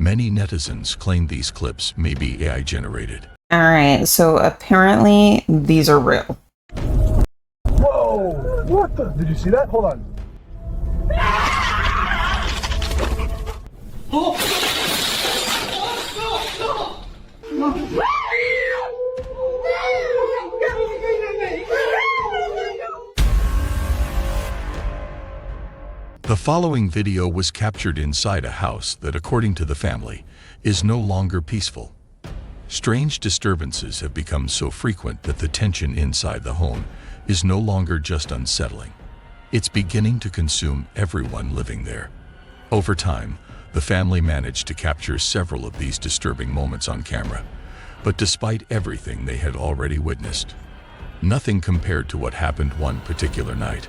Many netizens claim these clips may be AI generated. All right, so apparently these are real. Whoa! What the? Did you see that? Hold on. The following video was captured inside a house that, according to the family, is no longer peaceful. Strange disturbances have become so frequent that the tension inside the home is no longer just unsettling. It's beginning to consume everyone living there. Over time, the family managed to capture several of these disturbing moments on camera, but despite everything they had already witnessed, nothing compared to what happened one particular night,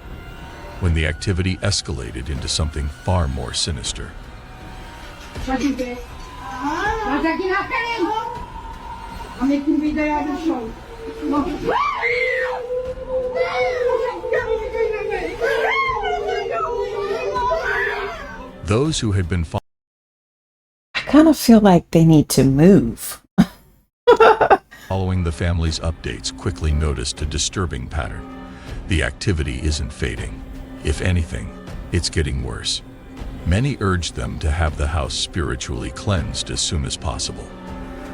when the activity escalated into something far more sinister. Those who had been I kind of feel like they need to move. following the family's updates quickly noticed a disturbing pattern. The activity isn't fading. If anything, it's getting worse. Many urged them to have the house spiritually cleansed as soon as possible,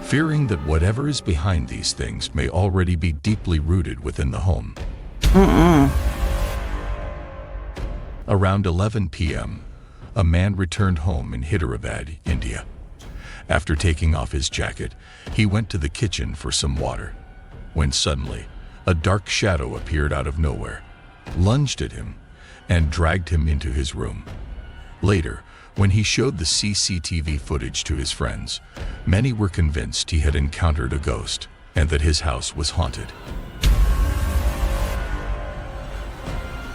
fearing that whatever is behind these things may already be deeply rooted within the home. Around 11 p.m., a man returned home in Hyderabad, India. After taking off his jacket, he went to the kitchen for some water, when suddenly, a dark shadow appeared out of nowhere, lunged at him, and dragged him into his room. Later, when he showed the CCTV footage to his friends, many were convinced he had encountered a ghost and that his house was haunted.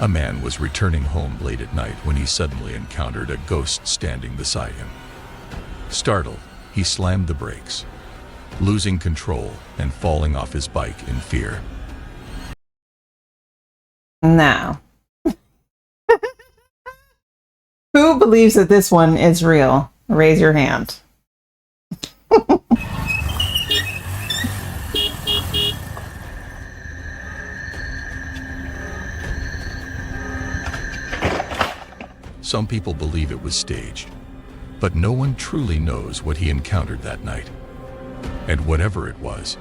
A man was returning home late at night when he suddenly encountered a ghost standing beside him. Startled, he slammed the brakes, losing control and falling off his bike in fear. Now, who believes that this one is real? Raise your hand. Some people believe it was staged, but no one truly knows what he encountered that night. And whatever it was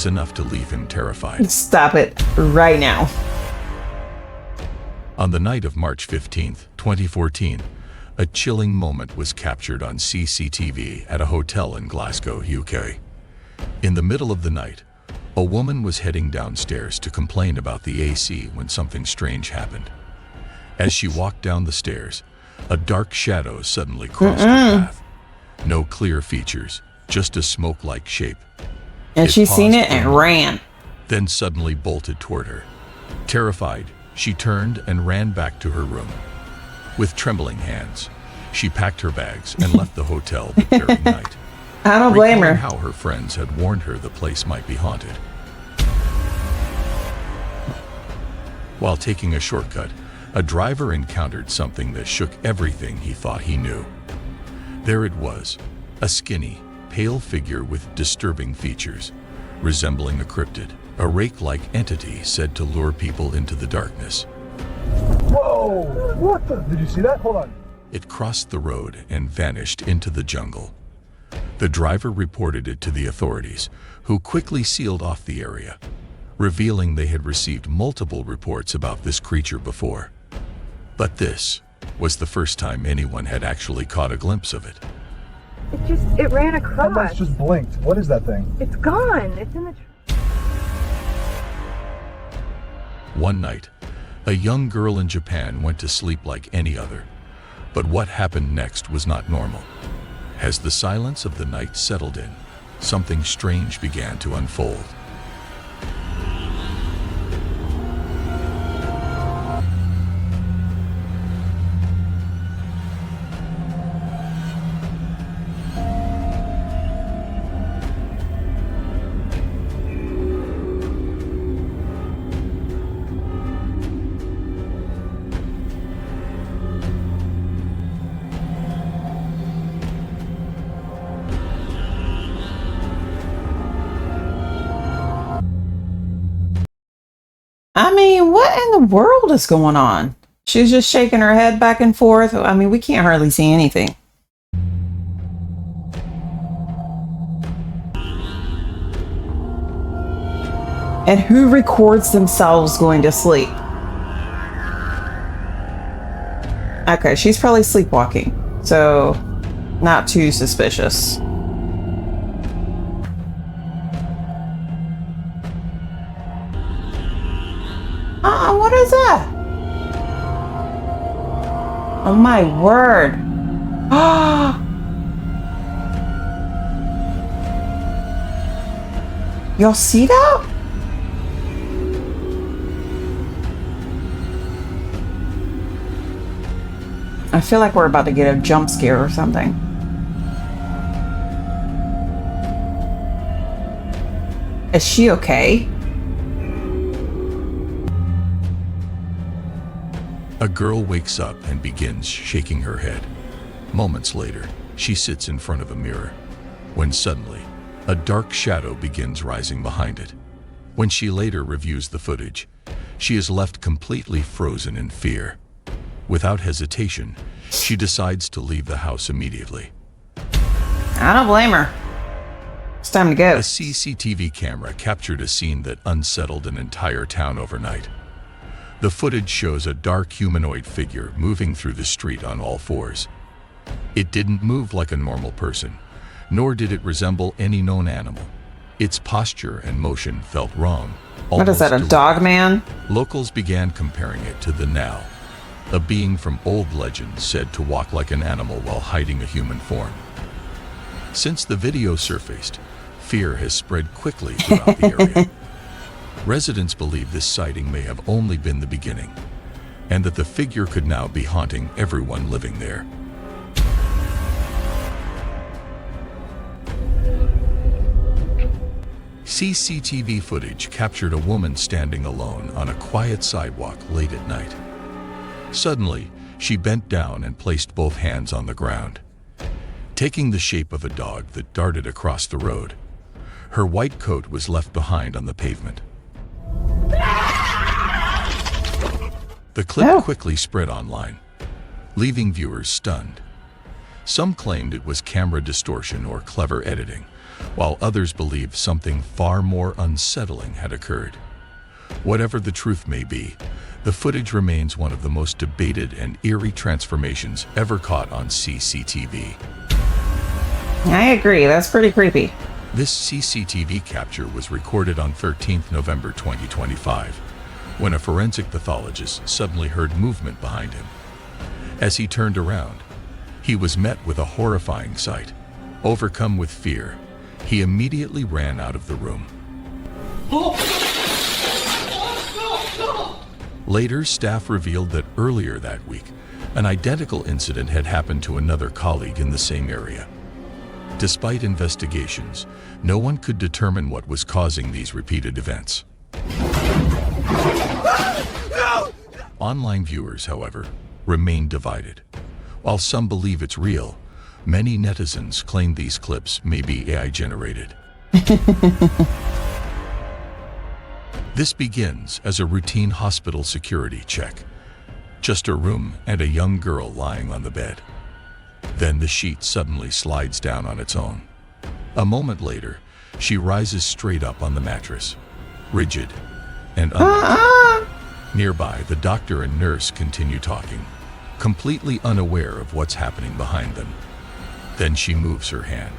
enough to leave him terrified. Stop it right now. On the night of March 15, 2014, a chilling moment was captured on CCTV at a hotel in Glasgow, UK. In the middle of the night, a woman was heading downstairs to complain about the AC when something strange happened. As she walked down the stairs, a dark shadow suddenly crossed her path. No clear features, just a smoke-like shape. And she's seen it and ran. Then suddenly bolted toward her. Terrified, she turned and ran back to her room. With trembling hands, she packed her bags and left the hotel that very night. I don't blame her. How her friends had warned her the place might be haunted. While taking a shortcut, a driver encountered something that shook everything he thought he knew. There it was, a skinny, pale figure with disturbing features, resembling a cryptid, a rake-like entity said to lure people into the darkness. Whoa! What the? Did you see that? Hold on. It crossed the road and vanished into the jungle. The driver reported it to the authorities, who quickly sealed off the area, revealing they had received multiple reports about this creature before. But this was the first time anyone had actually caught a glimpse of it. It ran across. Someone's just blinked. What is that thing? It's gone. It's in the... One night, a young girl in Japan went to sleep like any other. But what happened next was not normal. As the silence of the night settled in, something strange began to unfold. I mean, what in the world is going on? She's just shaking her head back and forth. I mean, we can't hardly see anything. And who records themselves going to sleep? Okay, she's probably sleepwalking, so not too suspicious. What is that? Oh my word. Y'all see that? I feel like we're about to get a jump scare or something. Is she okay? A girl wakes up and begins shaking her head. Moments later, she sits in front of a mirror, when suddenly, a dark shadow begins rising behind it. When she later reviews the footage, she is left completely frozen in fear. Without hesitation, she decides to leave the house immediately. I don't blame her. It's time to go. A CCTV camera captured a scene that unsettled an entire town overnight. The footage shows a dark humanoid figure moving through the street on all fours. It didn't move like a normal person, nor did it resemble any known animal. Its posture and motion felt wrong. What is that, a dog man? Locals began comparing it to the Now, a being from old legends said to walk like an animal while hiding a human form. Since the video surfaced, fear has spread quickly throughout the area. Residents believe this sighting may have only been the beginning, and that the figure could now be haunting everyone living there. CCTV footage captured a woman standing alone on a quiet sidewalk late at night. Suddenly, she bent down and placed both hands on the ground, taking the shape of a dog that darted across the road. Her white coat was left behind on the pavement. The clip quickly spread online, leaving viewers stunned. Some claimed it was camera distortion or clever editing, while others believed something far more unsettling had occurred. Whatever the truth may be, the footage remains one of the most debated and eerie transformations ever caught on CCTV. I agree, that's pretty creepy. This CCTV capture was recorded on 13th November 2025, when a forensic pathologist suddenly heard movement behind him. As he turned around, he was met with a horrifying sight. Overcome with fear, he immediately ran out of the room. Later, staff revealed that earlier that week, an identical incident had happened to another colleague in the same area. Despite investigations, no one could determine what was causing these repeated events. Online viewers, however, remain divided. While some believe it's real, many netizens claim these clips may be AI-generated. This begins as a routine hospital security check. Just a room and a young girl lying on the bed. Then the sheet suddenly slides down on its own. A moment later, she rises straight up on the mattress, rigid and unmoved. Nearby, the doctor and nurse continue talking, completely unaware of what's happening behind them. Then she moves her hand,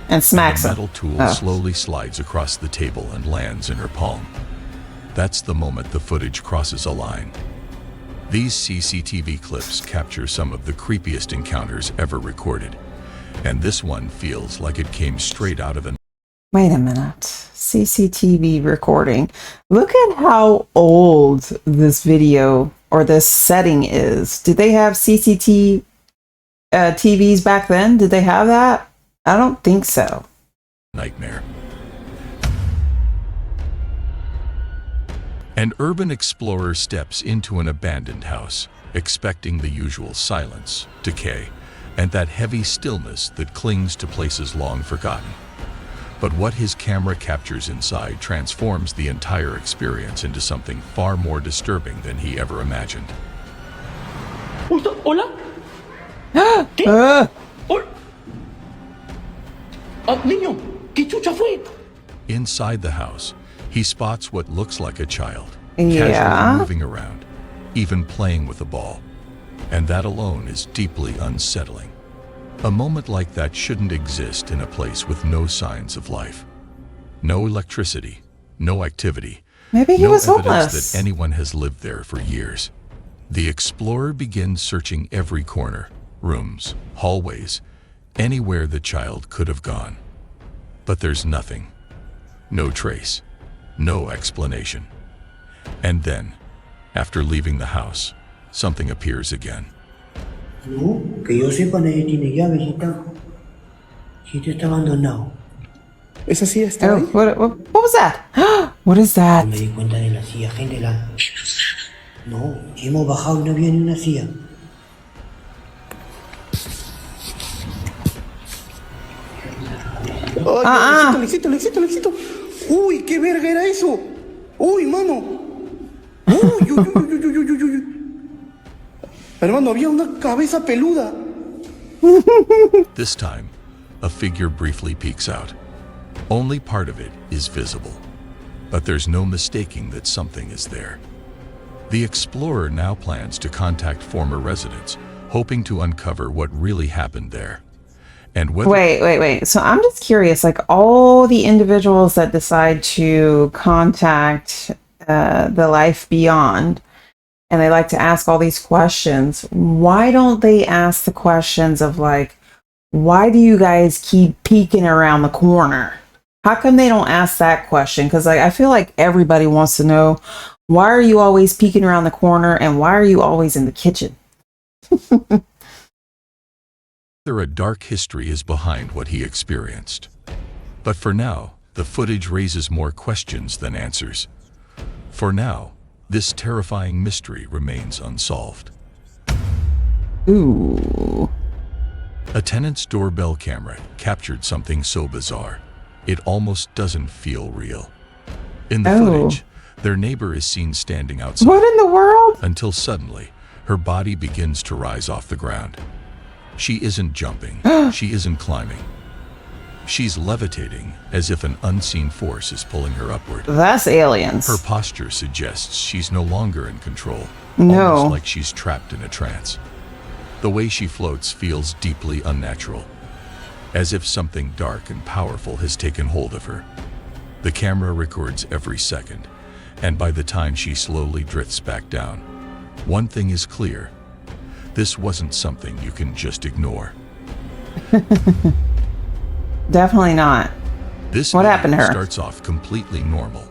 And smacks the him. metal tool slowly slides across the table and lands in her palm. That's the moment the footage crosses a line. These CCTV clips capture some of the creepiest encounters ever recorded, and this one feels like it came straight out of an... Wait a minute. CCTV recording. Look at how old this video or this setting is. Did they have CCTV TVs back then? Did they have that? I don't think so. nightmare. An urban explorer steps into an abandoned house, expecting the usual silence, decay, and that heavy stillness that clings to places long forgotten. But what his camera captures inside transforms the entire experience into something far more disturbing than he ever imagined. Hola? ¿Qué? Niño, ¿qué chucha fue? Inside the house, he spots what looks like a child, Yeah. casually moving around, even playing with a ball. And that alone is deeply unsettling. A moment like that shouldn't exist in a place with no signs of life. No electricity, no activity, Maybe he no was evidence homeless. that anyone has lived there for years. The explorer begins searching every corner, rooms, hallways, anywhere the child could have gone. But there's nothing. No trace. No explanation. And then, after leaving the house, something appears again. No, que yo sepa nadie tiene llave, si está abandonado. ¿Esa silla está Oh, ahí? what was that? What is that? Me di cuenta de la silla, gente, No, si hemos bajado y no había ni una silla. ¡Ay, Alexito! ¡Uy, qué verga era eso! ¡Uy, mano! ¡Uy! Hermano, había una cabeza peluda. This time, a figure briefly peeks out. Only part of it is visible, but there's no mistaking that something is there. The explorer now plans to contact former residents, hoping to uncover what really happened there. And whether Wait. So I'm just curious, like all the individuals that decide to contact the life beyond, and they like to ask all these questions, why don't they ask the questions of like, why do you guys keep peeking around the corner? How come they don't ask that question? Because I feel like everybody wants to know, why are you always peeking around the corner and why are you always in the kitchen? a dark history is behind what he experienced. But for now, the footage raises more questions than answers. For now, this terrifying mystery remains unsolved. Ooh. A tenant's doorbell camera captured something so bizarre, it almost doesn't feel real. In the footage, their neighbor is seen standing outside. What in the world? Until suddenly, her body begins to rise off the ground. She isn't jumping, she isn't climbing. She's levitating as if an unseen force is pulling her upward. That's aliens. Her posture suggests she's no longer in control, No. almost like she's trapped in a trance. The way she floats feels deeply unnatural, as if something dark and powerful has taken hold of her. The camera records every second, and by the time she slowly drifts back down, one thing is clear. This wasn't something you can just ignore. Definitely not. This What video happened to her? starts off completely normal.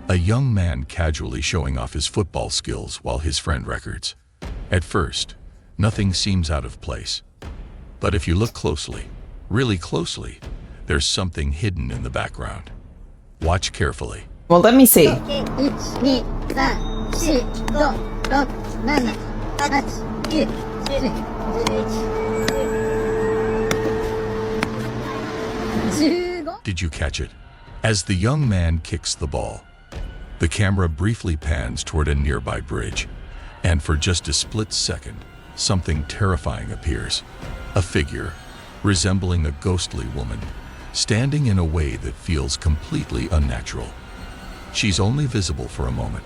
A young man casually showing off his football skills while his friend records. At first, nothing seems out of place. But if you look closely, really closely, there's something hidden in the background. Watch carefully. Well, let me see. 1、2、3、4、5、6、7、8、9、10、11、15。 Did you catch it? As the young man kicks the ball, the camera briefly pans toward a nearby bridge, and for just a split second, something terrifying appears. A figure, resembling a ghostly woman, standing in a way that feels completely unnatural. She's only visible for a moment,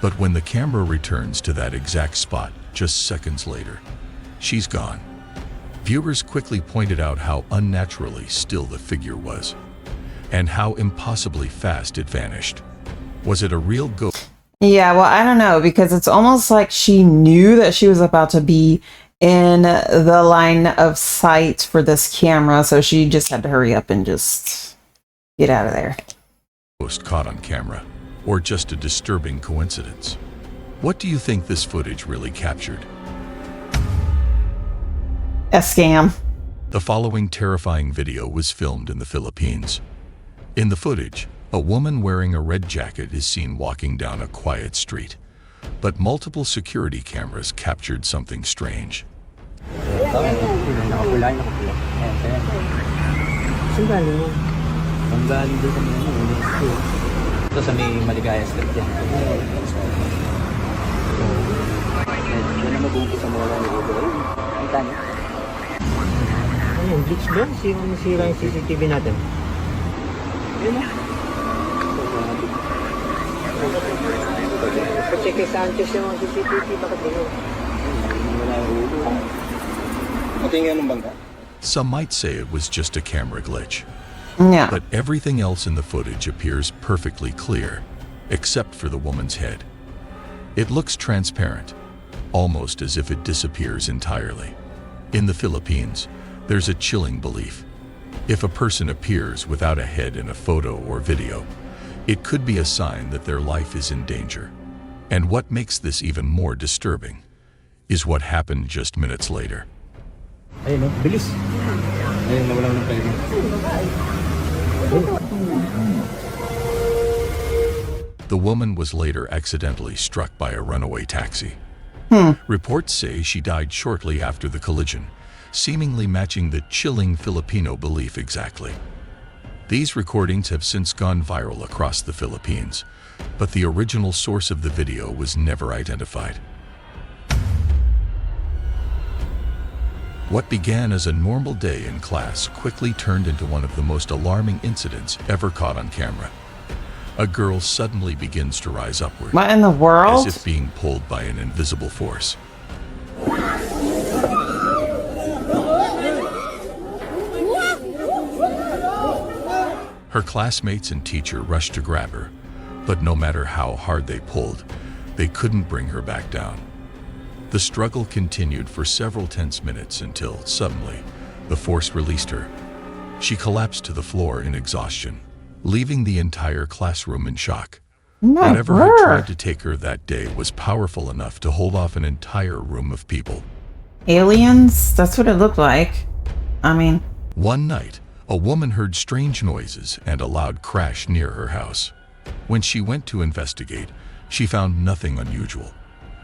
but when the camera returns to that exact spot just seconds later, she's gone. Viewers quickly pointed out how unnaturally still the figure was, and how impossibly fast it vanished. Was it a real ghost? Yeah, well, I don't know, because it's almost like she knew that she was about to be in the line of sight for this camera, so she just had to hurry up and just get out of there. Ghost caught on camera, or just a disturbing coincidence? What do you think this footage really captured? A scam. The following terrifying video was filmed in the Philippines. In the footage, a woman wearing a red jacket is seen walking down a quiet street, but multiple security cameras captured something strange. Ang galing doon sa mga UNESCO. Ito sa may Maligaya Street yan. Yan na mag-umpis sa mga lang ito. Ang tanya. Ano yung glitch ba? Sira yung CCTV natin. Yun na. Pacheck kay Sanchez yung CCTV. Bakit yun? Wala yung ulo. Matingin ng bangka? Some might say it was just a camera glitch. Yeah. But everything else in the footage appears perfectly clear, except for the woman's head. It looks transparent, almost as if it disappears entirely. In the Philippines, there's a chilling belief. If a person appears without a head in a photo or video, it could be a sign that their life is in danger. And what makes this even more disturbing is what happened just minutes later. Ayun no, bilis. Ayun, nawala ng pwede. The woman was later accidentally struck by a runaway taxi. Reports say she died shortly after the collision, seemingly matching the chilling Filipino belief exactly. These recordings have since gone viral across the Philippines, but the original source of the video was never identified. What began as a normal day in class quickly turned into one of the most alarming incidents ever caught on camera. A girl suddenly begins to rise upward, What in the world? as if being pulled by an invisible force. Her classmates and teacher rushed to grab her, but no matter how hard they pulled, they couldn't bring her back down. The struggle continued for several tense minutes until, suddenly, the force released her. She collapsed to the floor in exhaustion, leaving the entire classroom in shock. My Whatever had word. tried to take her that day was powerful enough to hold off an entire room of people. Aliens? That's what it looked like. I mean, One night, a woman heard strange noises and a loud crash near her house. When she went to investigate, she found nothing unusual,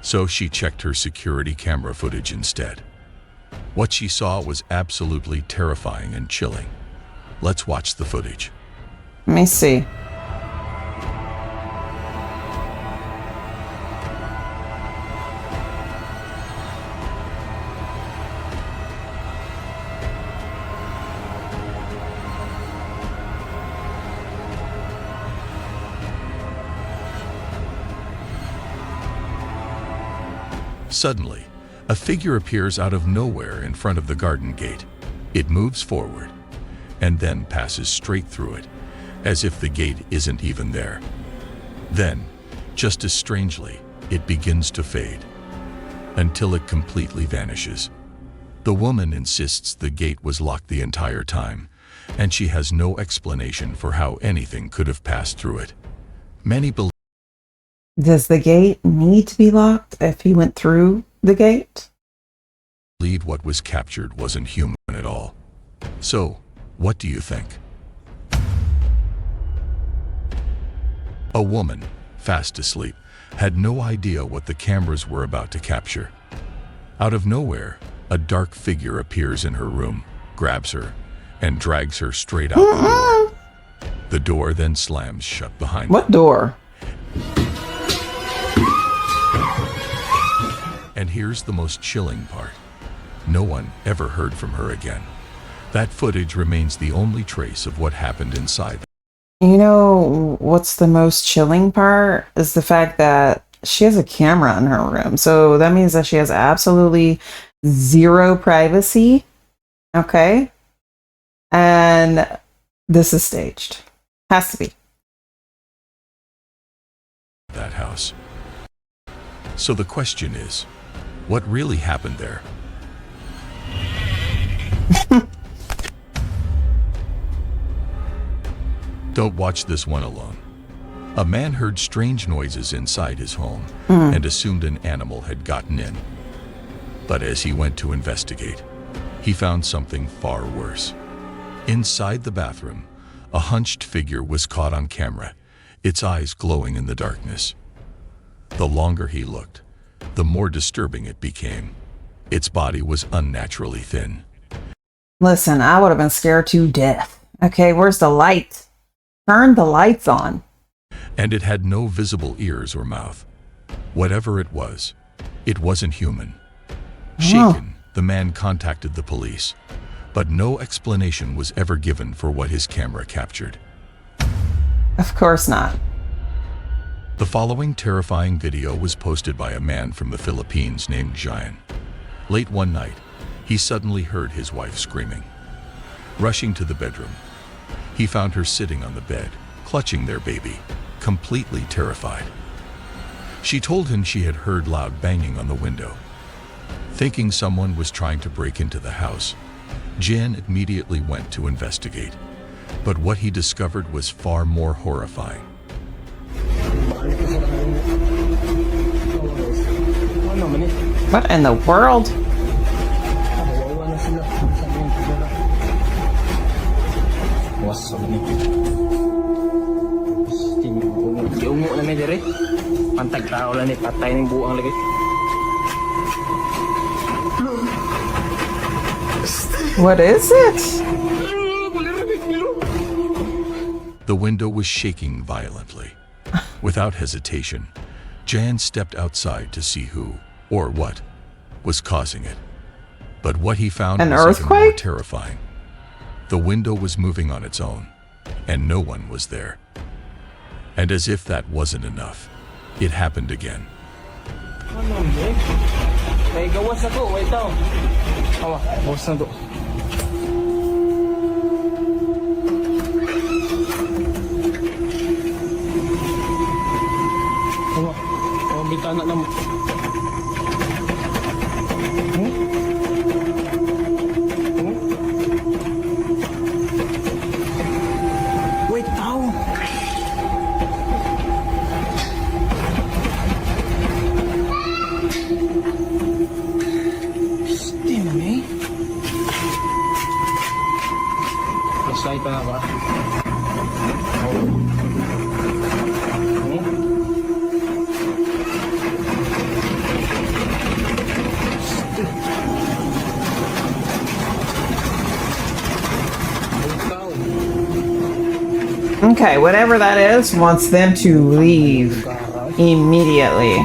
so she checked her security camera footage instead. What she saw was absolutely terrifying and chilling. Let's watch the footage. let me see. Suddenly, a figure appears out of nowhere in front of the garden gate. It moves forward and then passes straight through it, as if the gate isn't even there. Then, just as strangely, it begins to fade until it completely vanishes. The woman insists the gate was locked the entire time, and she has no explanation for how anything could have passed through it. Many believe Does the gate need to be locked if he went through the gate? what was captured wasn't human at all. So, what do you think? A woman, fast asleep, had no idea what the cameras were about to capture. Out of nowhere, a dark figure appears in her room, grabs her, and drags her straight out the door. The door then slams shut behind her. What door? And here's the most chilling part. No one ever heard from her again. That footage remains the only trace of what happened inside. You know what's the most chilling part is the fact that she has a camera in her room. So that means that she has absolutely zero privacy. Okay. And this is staged. Has to be. That house. So the question is, what really happened there? Don't watch this one alone. A man heard strange noises inside his home and assumed an animal had gotten in. But as he went to investigate, he found something far worse. Inside the bathroom, a hunched figure was caught on camera, its eyes glowing in the darkness. The longer he looked, the more disturbing it became. Its body was unnaturally thin. Listen, I would have been scared to death. Okay, where's the light? Turn the lights on. And it had no visible ears or mouth. Whatever it was, it wasn't human. Shaken, the man contacted the police, but no explanation was ever given for what his camera captured. Of course not. The following terrifying video was posted by a man from the Philippines named Jian. Late one night, he suddenly heard his wife screaming. Rushing to the bedroom, he found her sitting on the bed, clutching their baby, completely terrified. She told him she had heard loud banging on the window. Thinking someone was trying to break into the house, Jian immediately went to investigate. But what he discovered was far more horrifying. What in the world? Ungo na may dire. Pantag tao lang ni patay ng buang lagi. What is it? The window was shaking violently. Without hesitation, Jan stepped outside to see who, or what, was causing it. But what he found An was even more earthquake? terrifying. The window was moving on its own, and no one was there. And as if that wasn't enough, it happened again. Ano ni? May gawas ako, wait tao. Awa, gawas na to. Awa, bitana na mo. Wait tao. Slide pa nga ba? Okay, whatever that is wants them to leave immediately.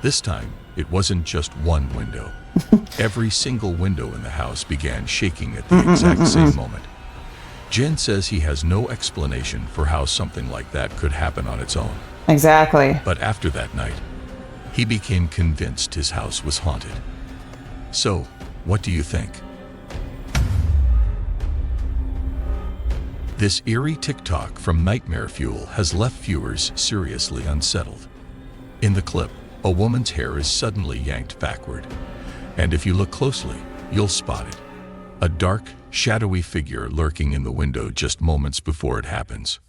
This time, it wasn't just one window. Every single window in the house began shaking at the exact same moment. Jen says he has no explanation for how something like that could happen on its own. Exactly. But after that night, he became convinced his house was haunted. So, what do you think? This eerie TikTok from Nightmare Fuel has left viewers seriously unsettled. In the clip, a woman's hair is suddenly yanked backward. And if you look closely, you'll spot it. A dark, shadowy figure lurking in the window just moments before it happens.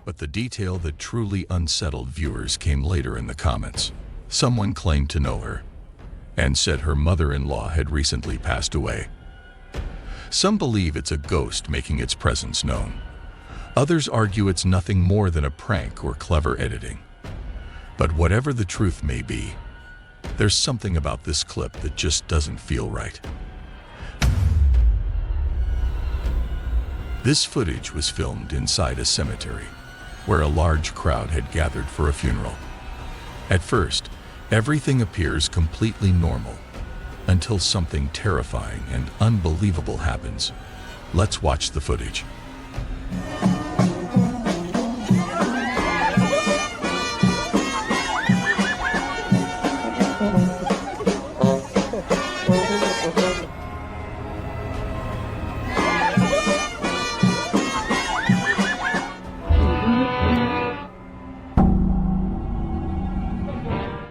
But the detail that truly unsettled viewers came later in the comments. Someone claimed to know her and said her mother-in-law had recently passed away. Some believe it's a ghost making its presence known. Others argue it's nothing more than a prank or clever editing. But whatever the truth may be, there's something about this clip that just doesn't feel right. This footage was filmed inside a cemetery, where a large crowd had gathered for a funeral. At first, everything appears completely normal, until something terrifying and unbelievable happens. Let's watch the footage.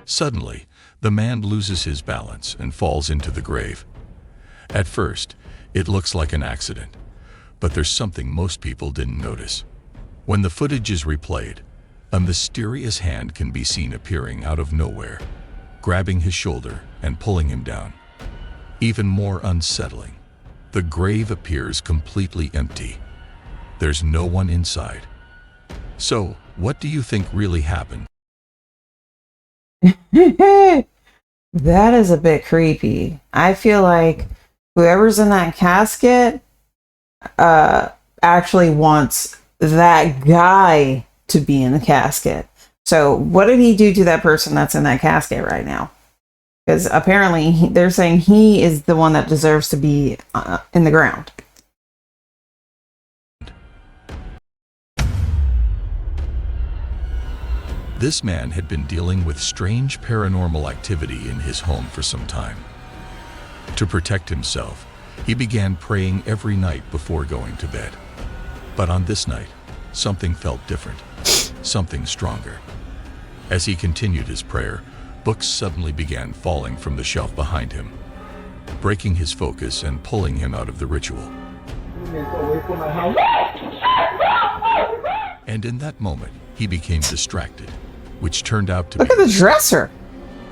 Suddenly, the man loses his balance and falls into the grave. At first, it looks like an accident, but there's something most people didn't notice. When the footage is replayed, a mysterious hand can be seen appearing out of nowhere, grabbing his shoulder and pulling him down. Even more unsettling, the grave appears completely empty. There's no one inside. So, what do you think really happened? That is a bit creepy. I feel like whoever's in that casket actually wants that guy to be in the casket. So what did he do to that person that's in that casket right now? Because apparently they're saying he is the one that deserves to be in the ground. This man had been dealing with strange paranormal activity in his home for some time. To protect himself, he began praying every night before going to bed. But on this night, something felt different, something stronger. As he continued his prayer, books suddenly began falling from the shelf behind him, breaking his focus and pulling him out of the ritual. And in that moment, he became distracted, which turned out to Look be at the dresser.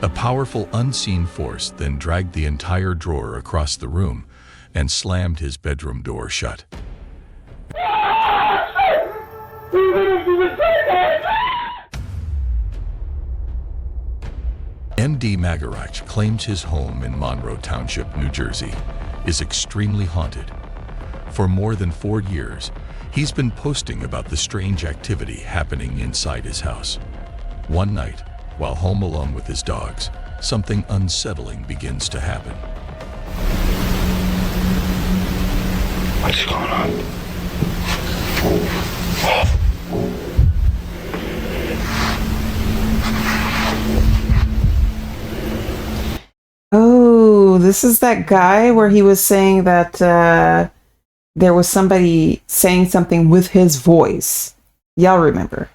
a powerful unseen force then dragged the entire drawer across the room and slammed his bedroom door shut. M.D. Magarach claims his home in Monroe Township, New Jersey, is extremely haunted. For more than 4 years, he's been posting about the strange activity happening inside his house. One night, while home alone with his dogs, something unsettling begins to happen. What's going on? Oh, this is that guy where he was saying that there was somebody saying something with his voice. Y'all remember.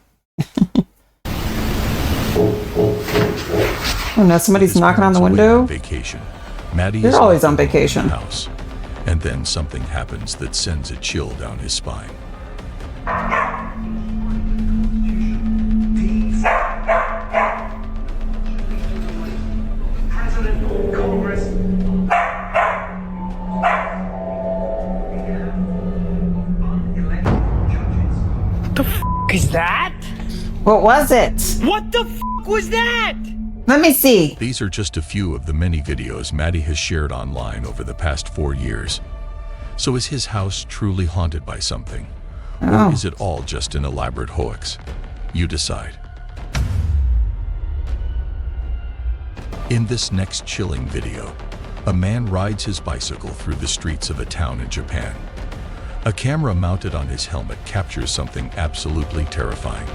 Oh no, somebody's His knocking on the parents away window. on vacation. Maddie They're is always left on alone in the vacation. house, and then something happens that sends a chill down his spine. Is that? What was it? What the was that? Let me see. These are just a few of the many videos Maddie has shared online over the past 4 years. So is his house truly haunted by something? Oh. Or is it all just an elaborate hoax? You decide. In this next chilling video, a man rides his bicycle through the streets of a town in Japan. A camera mounted on his helmet captures something absolutely terrifying.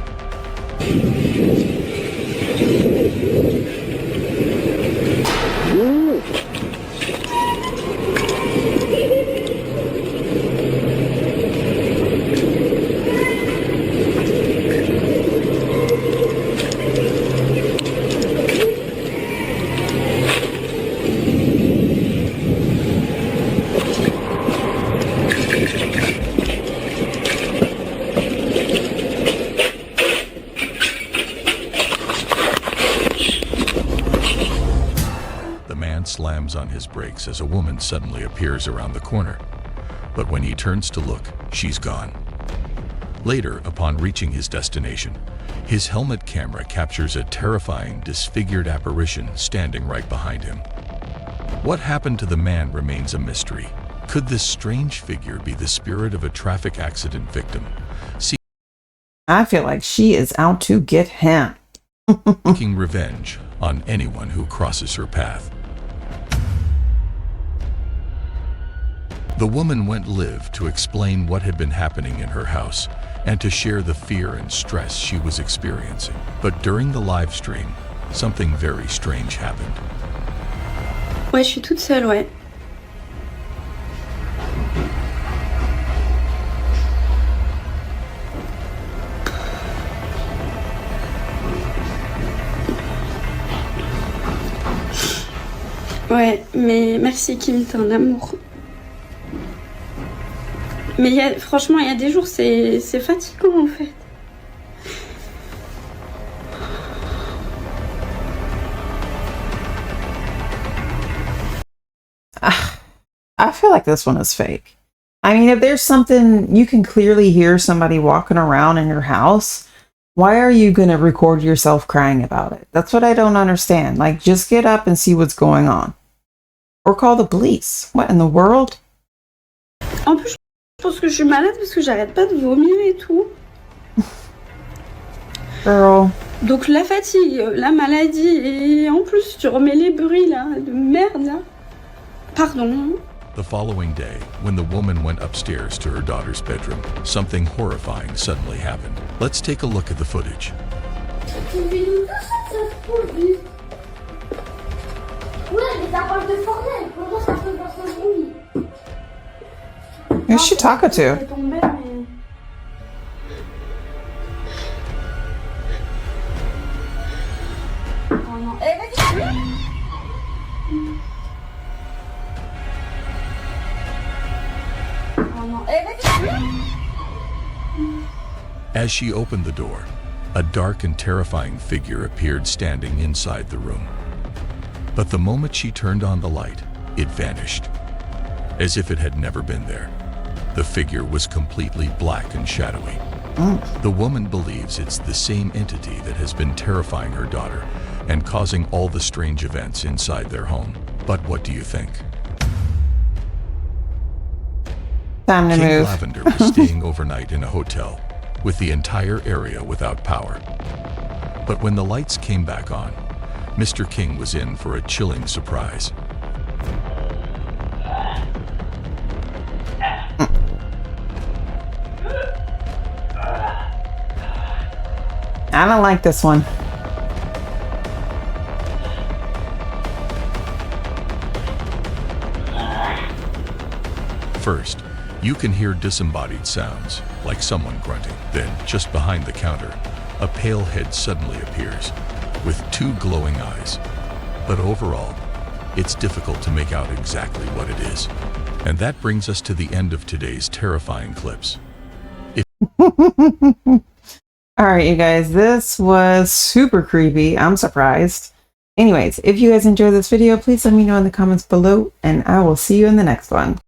Slams on his brakes as a woman suddenly appears around the corner. But when he turns to look, she's gone. Later, upon reaching his destination, his helmet camera captures a terrifying, disfigured apparition standing right behind him. What happened to the man remains a mystery. Could this strange figure be the spirit of a traffic accident victim, I feel like she is out to get him. seeking revenge on anyone who crosses her path? The woman went live to explain what had been happening in her house and to share the fear and stress she was experiencing. But during the live stream, something very strange happened. Ouais, je suis toute seule, ouais. Ouais, mais merci Kim, t'es un amour. Mais franchement, il y a des jours, c'est fatigant en fait. I feel like this one is fake. I mean, if there's something, you can clearly hear somebody walking around in your house, Why are you going to record yourself crying about it? That's what I don't understand. Like, just get up and see what's going on. Or call the police. What in the world? En plus, je pense que je suis malade parce que j'arrête pas de vomir et tout. Girl. Donc la fatigue, la maladie et en plus tu remets les bruits là, de merde là. Pardon. The following day, when the woman went upstairs to her daughter's bedroom, something horrifying suddenly happened. Let's take a look at the footage. Who's she talking to? As she opened the door, a dark and terrifying figure appeared standing inside the room. But the moment she turned on the light, it vanished, as if it had never been there. The figure was completely black and shadowy. The woman believes it's the same entity that has been terrifying her daughter and causing all the strange events inside their home. But what do you think? Time to King move. Lavender was staying overnight in a hotel with the entire area without power. But when the lights came back on, Mr. King was in for a chilling surprise. I don't like this one. First, you can hear disembodied sounds, like someone grunting. Then, just behind the counter, a pale head suddenly appears, with two glowing eyes. But overall, it's difficult to make out exactly what it is. And that brings us to the end of today's terrifying clips. All right, you guys, this was super creepy. I'm surprised. Anyways, if you guys enjoyed this video, please let me know in the comments below, and I will see you in the next one.